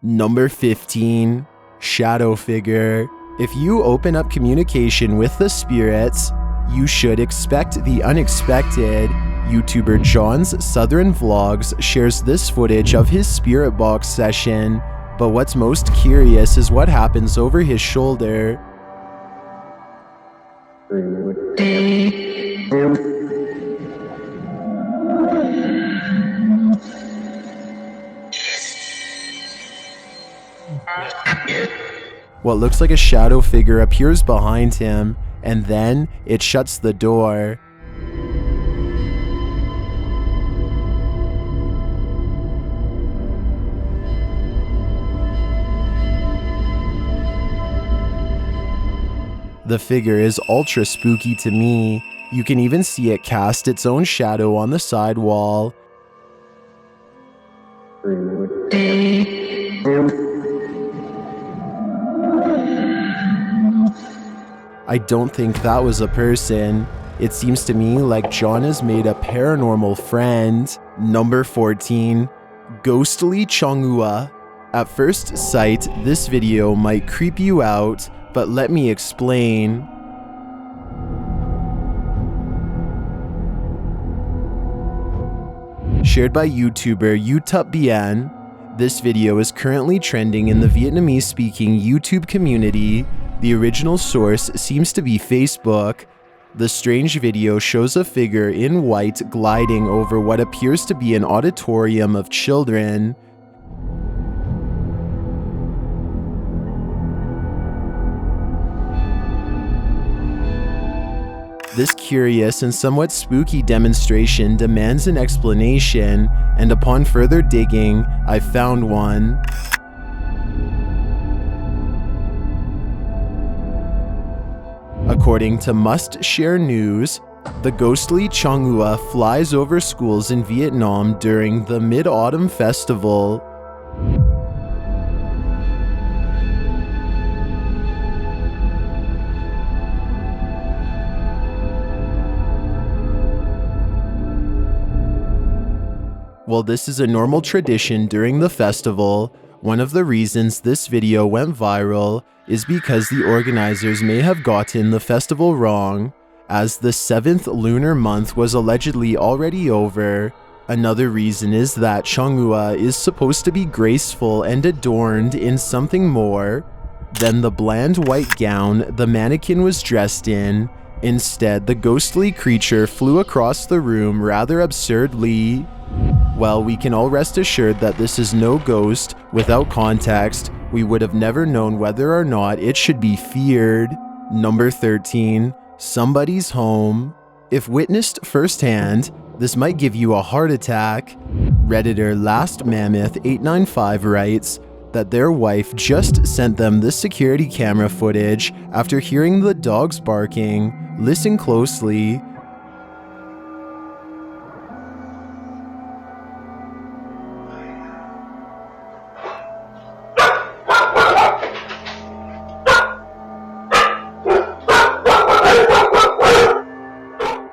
Number 15, shadow figure. If you open up communication with the spirits, you should expect the unexpected. YouTuber John's Southern Vlogs shares this footage of his spirit box session, but what's most curious is what happens over his shoulder. What looks like a shadow figure appears behind him, and then it shuts the door. The figure is ultra spooky to me. You can even see it cast its own shadow on the side wall. I don't think that was a person. It seems to me like John has made a paranormal friend. Number 14, Ghostly Chonghua. At first sight, this video might creep you out, but let me explain. Shared by YouTuber Utup Bien, this video is currently trending in the Vietnamese-speaking YouTube community. The original source seems to be Facebook. The strange video shows a figure in white gliding over what appears to be an auditorium of children. This curious and somewhat spooky demonstration demands an explanation, and upon further digging, I found one. According to Must Share News, the ghostly Chonghua flies over schools in Vietnam during the Mid-Autumn Festival. While this is a normal tradition during the festival, one of the reasons this video went viral is because the organizers may have gotten the festival wrong, as the 7th lunar month was allegedly already over. Another reason is that Chonghua is supposed to be graceful and adorned in something more than the bland white gown the mannequin was dressed in. Instead, the ghostly creature flew across the room rather absurdly. Well, we can all rest assured that this is no ghost. Without context, we would have never known whether or not it should be feared. Number 13, somebody's home. If witnessed firsthand, this might give you a heart attack. Redditor Last Mammoth 895 writes that their wife just sent them this security camera footage after hearing the dogs barking. Listen closely.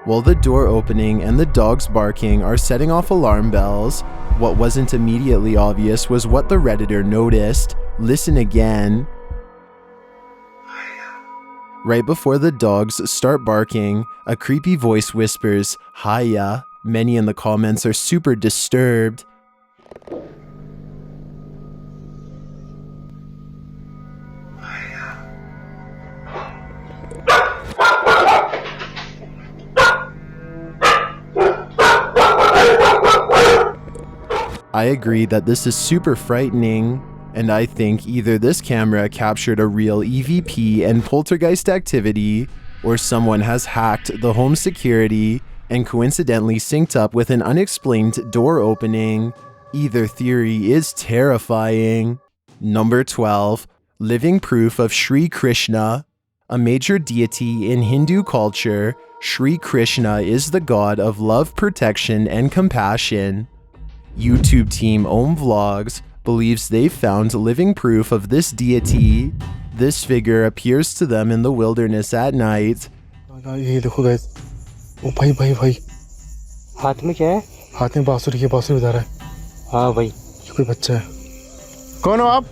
While the door opening and the dogs barking are setting off alarm bells, what wasn't immediately obvious was what the Redditor noticed. Listen again. Right before the dogs start barking, a creepy voice whispers, "Hiya." Many in the comments are super disturbed. I agree that this is super frightening, and I think either this camera captured a real EVP and poltergeist activity, or someone has hacked the home security and coincidentally synced up with an unexplained door opening. Either theory is terrifying. Number 12, living proof of Sri Krishna. A major deity in Hindu culture, Sri Krishna is the god of love, protection, and compassion. YouTube team Om Vlogs believes they've found living proof of this deity. This figure appears to them in the wilderness at night. ये देखो guys, ओ भाई भाई भाई, हाथ में क्या है? हाथ में बांसुरी की बांसुरी उधर है। हाँ भाई, ये कोई बच्चा है। कौन हो आप?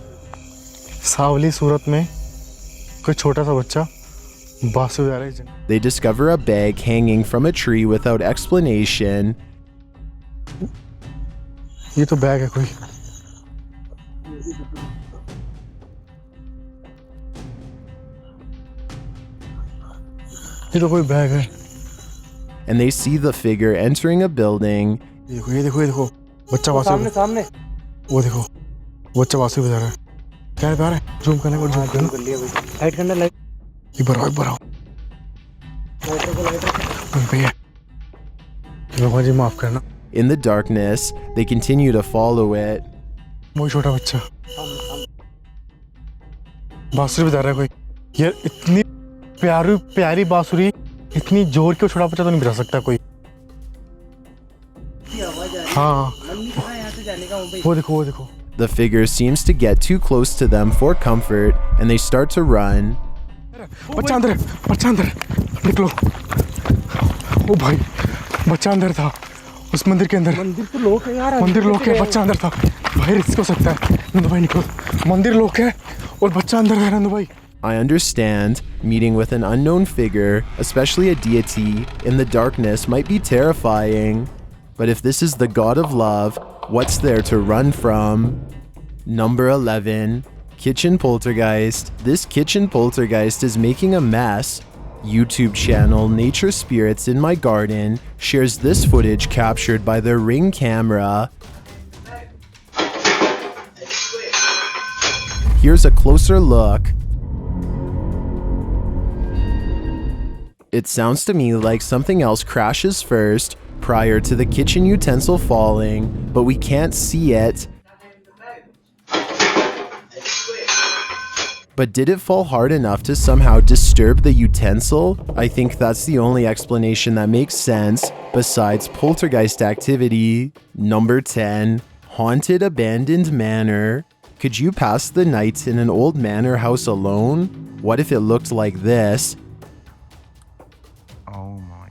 सावली सूरत में कोई छोटा सा बच्चा बांसुरी बजा रहा है। They discover a bag hanging from a tree without explanation. ये तो बैग है कोई। ये तो कोई बैग है। And they see the figure entering a building. ये देखो बच्चा बांसुरी सामने वो देखो बच्चा बांसुरी बजा रहा है। क्या बजा रहा है? जूम करने को जूम कर लिया भाई। लाइट करना लाइट। एक बार भैया भगवान जी माफ करना। In the darkness, they continue to follow it. वो छोटा बच्चा बांसुरी बजा रहा है कोई। यार इतनी प्यारी बांसुरी इतनी जोर के छोटा बच्चा तो नहीं बजा सकता कोई। हाँ वो देखो The figure seems to get too close to them for comfort, and they start to run. बच्चा अंदर निकलो। ओ भाई बच्चा अंदर था उस मंदिर के अंदर। मंदिर तो लोक है यार। मंदिर लोक है, बच्चा अंदर था भाई। रिस्क हो सकता है। नंदू भाई निकलो, मंदिर लोक है और बच्चा अंदर है। नंदू भाई I understand meeting with an unknown figure, especially a deity, in the darkness might be terrifying. But if this is the god of love, what's there to run from? Number 11. Kitchen Poltergeist. This kitchen poltergeist is making a mess. YouTube channel Nature Spirits in My Garden shares this footage captured by their Ring camera. Here's a closer look. It sounds to me like something else crashes first prior to the kitchen utensil falling, but we can't see it. But did it fall hard enough to somehow disturb the utensil? I think that's the only explanation that makes sense, besides poltergeist activity. Number 10. Haunted abandoned manor. Could you pass the night in an old manor house alone? What if it looked like this? Oh my.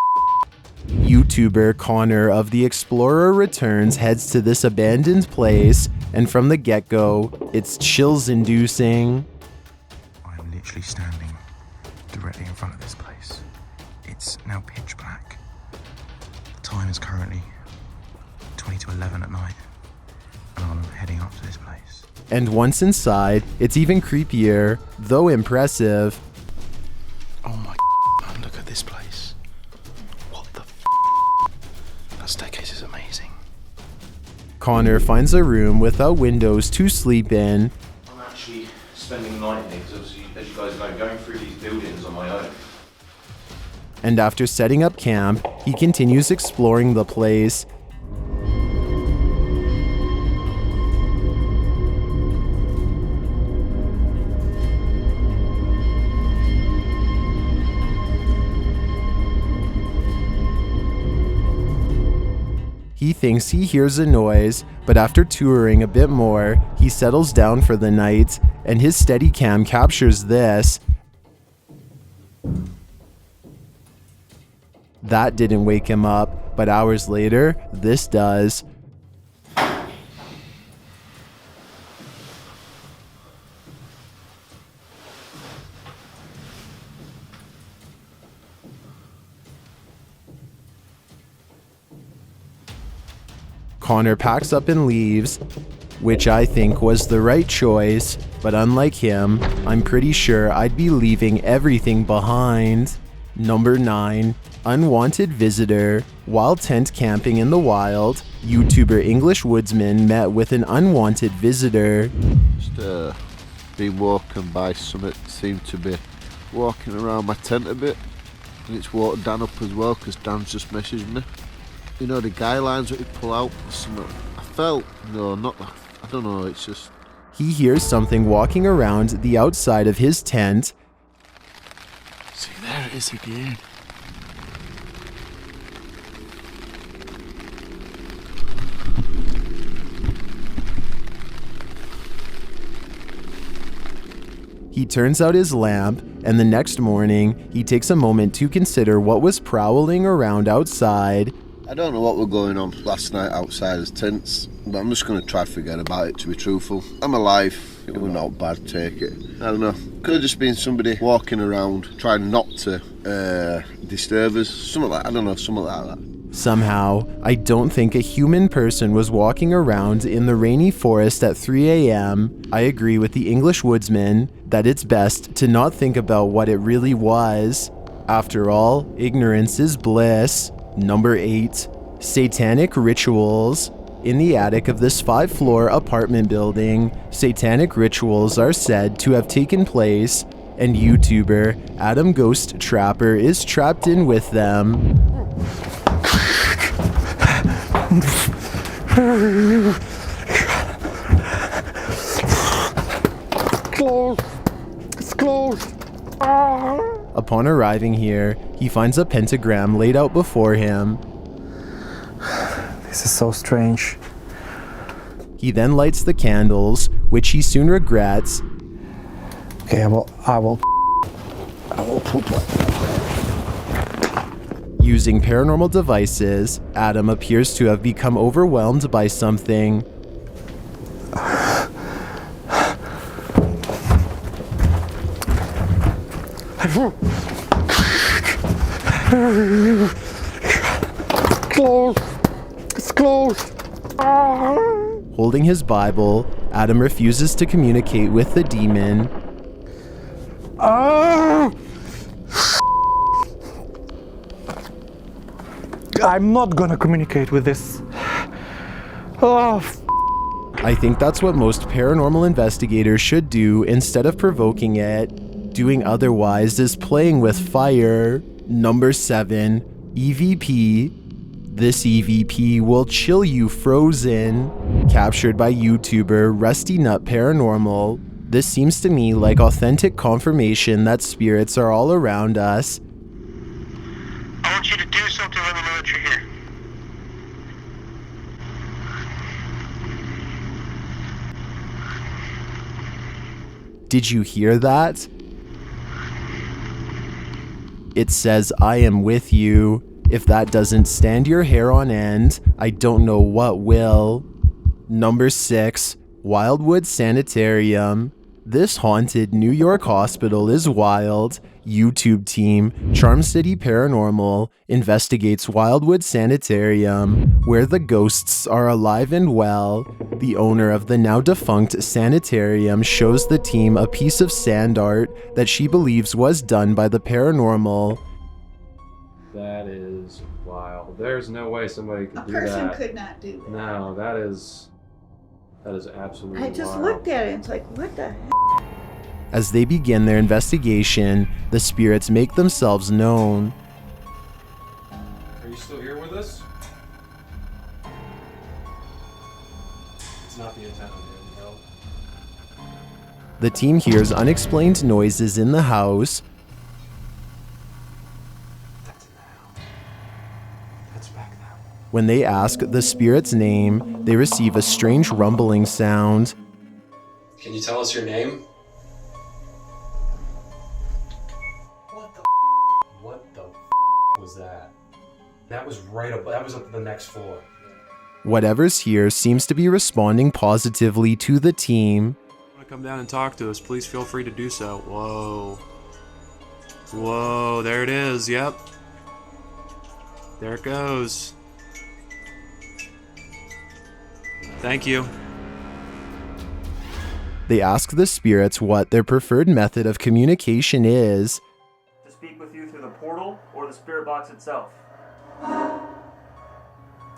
YouTuber Connor of The Explorer Returns heads to this abandoned place, and from the get-go, it's chills-inducing. I'm literally standing directly in front of this place. It's now pitch black. The time is currently 20 to 11 at night, and I'm heading up to this place. And once inside, it's even creepier, though impressive. Oh my man, look at this place. What the That staircase is amazing. Connor finds a room without windows to sleep in. I'm actually spending the night here because obviously, as you guys know, going through these buildings on my own. And after setting up camp, he continues exploring the place. He thinks he hears a noise, but after touring a bit more, he settles down for the night, and his Steadicam captures this. That didn't wake him up, but hours later, this does. Connor packs up and leaves, which I think was the right choice, but unlike him, I'm pretty sure I'd be leaving everything behind. Number 9. Unwanted visitor. While tent camping in the wild, YouTuber English Woodsman met with an unwanted visitor. Just been walking by, something seemed to be walking around my tent a bit, and it's walked Dan up as well because Dan's just messaged me. You know the guy lines that you pull out, something I felt, no, not that, I don't know, it's just... He hears something walking around the outside of his tent. See, there it is again. He turns out his lamp, and the next morning, he takes a moment to consider what was prowling around outside. I don't know what was going on last night outside his tents, but I'm just going to try to forget about it, to be truthful. I'm alive. It was not bad, take it. I don't know. Could have just been somebody walking around trying not to disturb us. Something like, I don't know, something like that. Somehow, I don't think a human person was walking around in the rainy forest at 3 a.m. I agree with the English woodsman that it's best to not think about what it really was. After all, ignorance is bliss. Number 8. Satanic rituals. In the attic of this 5-floor apartment building, satanic rituals are said to have taken place, and YouTuber Adam Ghost Trapper is trapped in with them. Close. It's closed. Upon arriving here, he finds a pentagram laid out before him. This is so strange. He then lights the candles, which he soon regrets. Okay, I will put one. Using paranormal devices, Adam appears to have become overwhelmed by something. Close. It's closed. Holding his Bible, Adam refuses to communicate with the demon. I'm not gonna communicate with this. I think that's what most paranormal investigators should do instead of provoking it. Doing otherwise is playing with fire. Number 7, EVP. This EVP will chill you frozen. Captured by YouTuber Rusty Nut Paranormal. This seems to me like authentic confirmation that spirits are all around us. I want you to do something, let me know that you're here. Did you hear that? It says, I am with you. If that doesn't stand your hair on end, I don't know what will. Number 6, Wildwood Sanitarium. This haunted New York hospital is wild. YouTube team Charm City Paranormal investigates Wildwood Sanitarium, where the ghosts are alive and well. The owner of the now defunct sanitarium shows the team a piece of sand art that she believes was done by the paranormal. That is wild. There's no way somebody could A do person that. could not do that. No, that is absolutely I just wild. looked at it and it's like, what the heck? As they begin their investigation, the spirits make themselves known. Are you still here with us? It's not the antenna, man, no. The team hears unexplained noises in the house. That's back now. When they ask the spirit's name, they receive a strange rumbling sound. Can you tell us your name? What the was that? That was right up. That was up the next floor. Whatever's here seems to be responding positively to the team. If you want to come down and talk to us, please feel free to do so. Whoa. Whoa, there it is. Yep. There it goes. Thank you. They ask the spirits what their preferred method of communication is. To speak with you through the portal or the spirit box itself.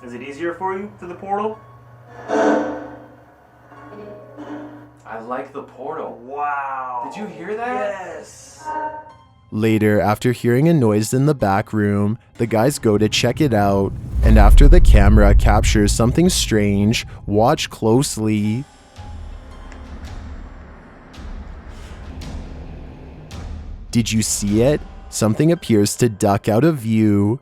Is it easier for you through the portal? I like the portal. Wow. Did you hear that? Yes. Later, after hearing a noise in the back room, the guys go to check it out, and after the camera captures something strange, watch closely. Did you see it? Something appears to duck out of view.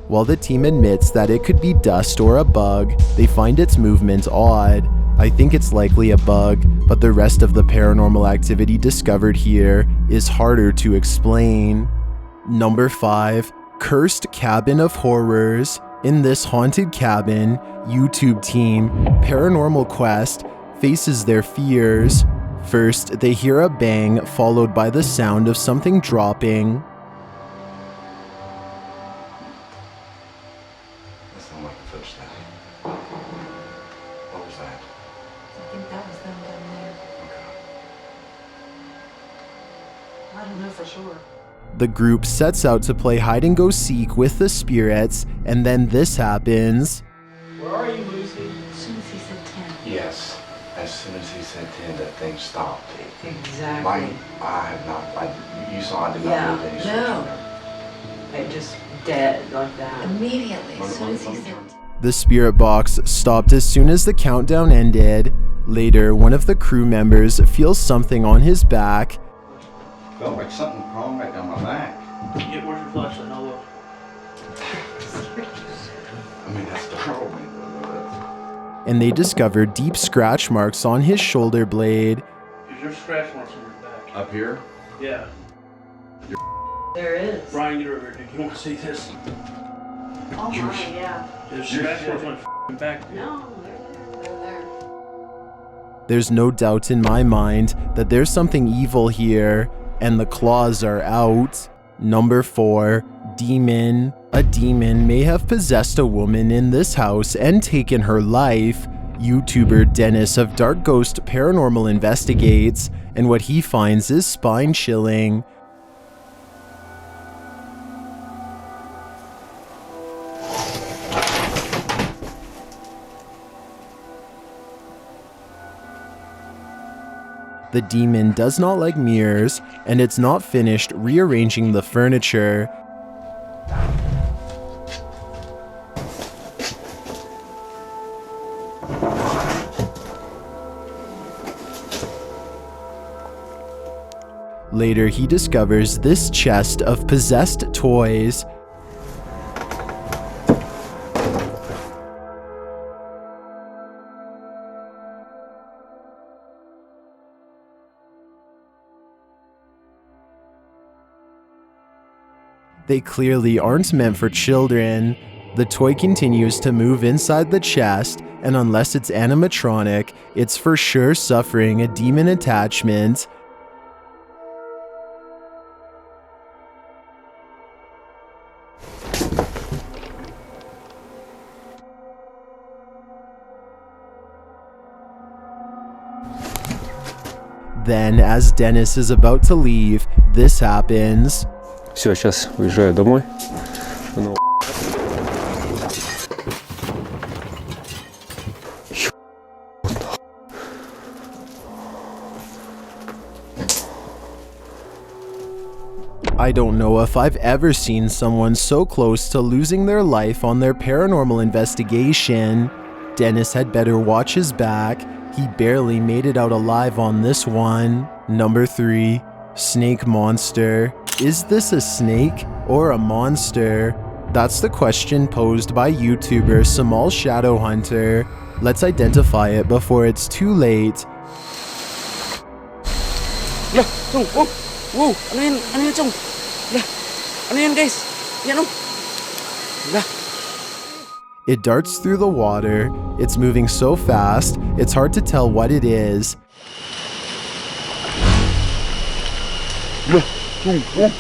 While the team admits that it could be dust or a bug, they find its movement odd. I think it's likely a bug, but the rest of the paranormal activity discovered here is harder to explain. Number 5. Cursed Cabin of Horrors. In this haunted cabin, YouTube team Paranormal Quest faces their fears. First, they hear a bang followed by the sound of something dropping. Listen like a footstep. What was that? I think that was them down there. I don't know for sure. The group sets out to play hide and go seek with the spirits, and then this happens. Where are you, Lucy? As soon as he said 10. Yes. As soon as he said 10, that thing stopped. Exactly. You saw I did Yeah, not move any no. It just dead like that. Immediately, as soon as he said The spirit box stopped as soon as the countdown ended. Later, one of the crew members feels something on his back. Felt like something crawling right down my back. Where's your flashlight? I'll look. I mean, that's the wrong way, though. And they discover deep scratch marks on his shoulder blade. Is your scratch marks on your back? Up here? Yeah. There is. Brian, get over here, Nick. You want to see this? oh my, yeah. There's scratch marks on your f***ing back, dude. No, they're there. There's no doubt in my mind that there's something evil here, and the claws are out. Number 4. Demon. A demon may have possessed a woman in this house and taken her life. YouTuber Dennis of Dark Ghost Paranormal investigates, and what he finds is spine-chilling. The demon does not like mirrors, and it's not finished rearranging the furniture. Later, he discovers this chest of possessed toys. They clearly aren't meant for children. The toy continues to move inside the chest, and unless it's animatronic, it's for sure suffering a demon attachment. Then, as Dennis is about to leave, this happens. Все, сейчас уезжаю домой. I don't know if I've ever seen someone so close to losing their life on their paranormal investigation. Dennis had better watch his back. He barely made it out alive on this one. Number 3. Snake monster. Is this a snake or a monster? That's the question posed by YouTuber Samal Shadowhunter. Let's identify it before it's too late. Lah, Chung, oh, wow, ano yan, Chung? Lah, ano yan, guys? Yan, oh. Lah. It darts through the water. It's moving so fast, it's hard to tell what it is. Lah, Chung, oh,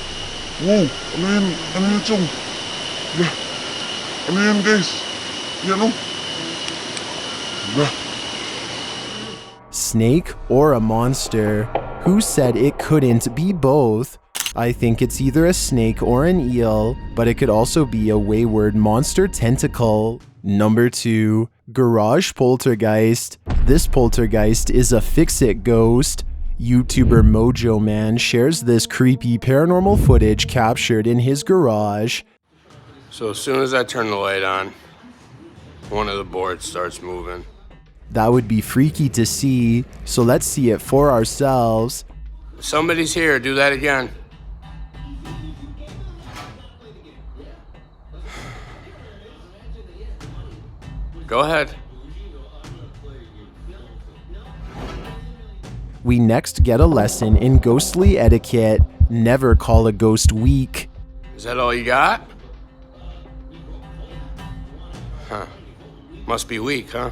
wow, ano yan, Chung? Lah, ano yan, guys? Yan, oh. Lah. Snake or a monster? Who said it couldn't be both? I think it's either a snake or an eel, but it could also be a wayward monster tentacle. Number 2. Garage poltergeist. This poltergeist is a fix-it ghost. YouTuber Mojo Man shares this creepy paranormal footage captured in his garage. So as soon as I turn the light on, one of the boards starts moving. That would be freaky to see, so let's see it for ourselves. Somebody's here, do that again. Go ahead. We next get a lesson in ghostly etiquette. Never call a ghost weak. Is that all you got? Huh. Must be weak, huh?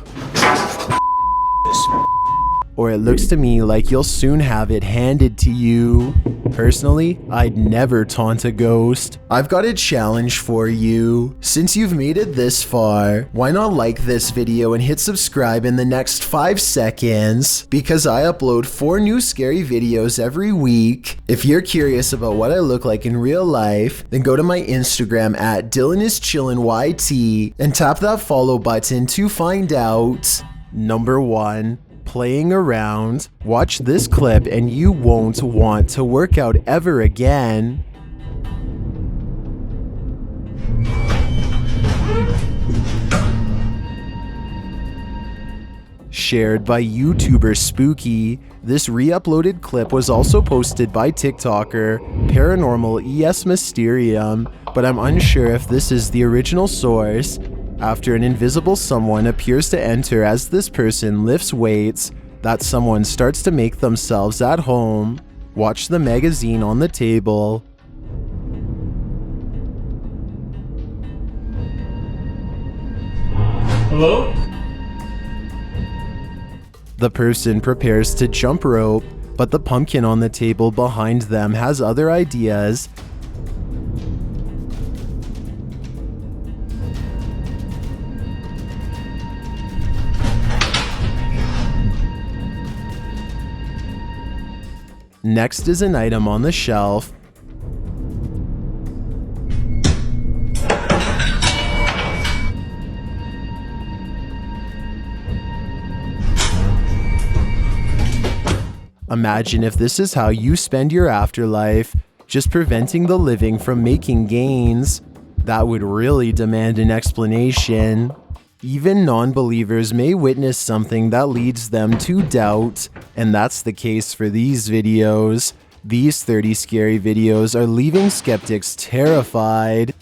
Or it looks to me like you'll soon have it handed to you. Personally, I'd never taunt a ghost. I've got a challenge for you. Since you've made it this far, why not like this video and hit subscribe in the next 5 seconds? Because I upload 4 new scary videos every week. If you're curious about what I look like in real life, then go to my Instagram at DylanIsChillinYT and tap that follow button to find out. Number 1. Playing around. Watch this clip and you won't want to work out ever again. Shared by YouTuber Spooky. This re-uploaded clip was also posted by TikToker Paranormal ES Mysterium, but I'm unsure if this is the original source. After an invisible someone appears to enter as this person lifts weights, that someone starts to make themselves at home. Watch the magazine on the table. Hello? The person prepares to jump rope, but the pumpkin on the table behind them has other ideas. Next is an item on the shelf. Imagine if this is how you spend your afterlife, just preventing the living from making gains. That would really demand an explanation. Even non-believers may witness something that leads them to doubt, and that's the case for these videos. These 30 scary videos are leaving skeptics terrified.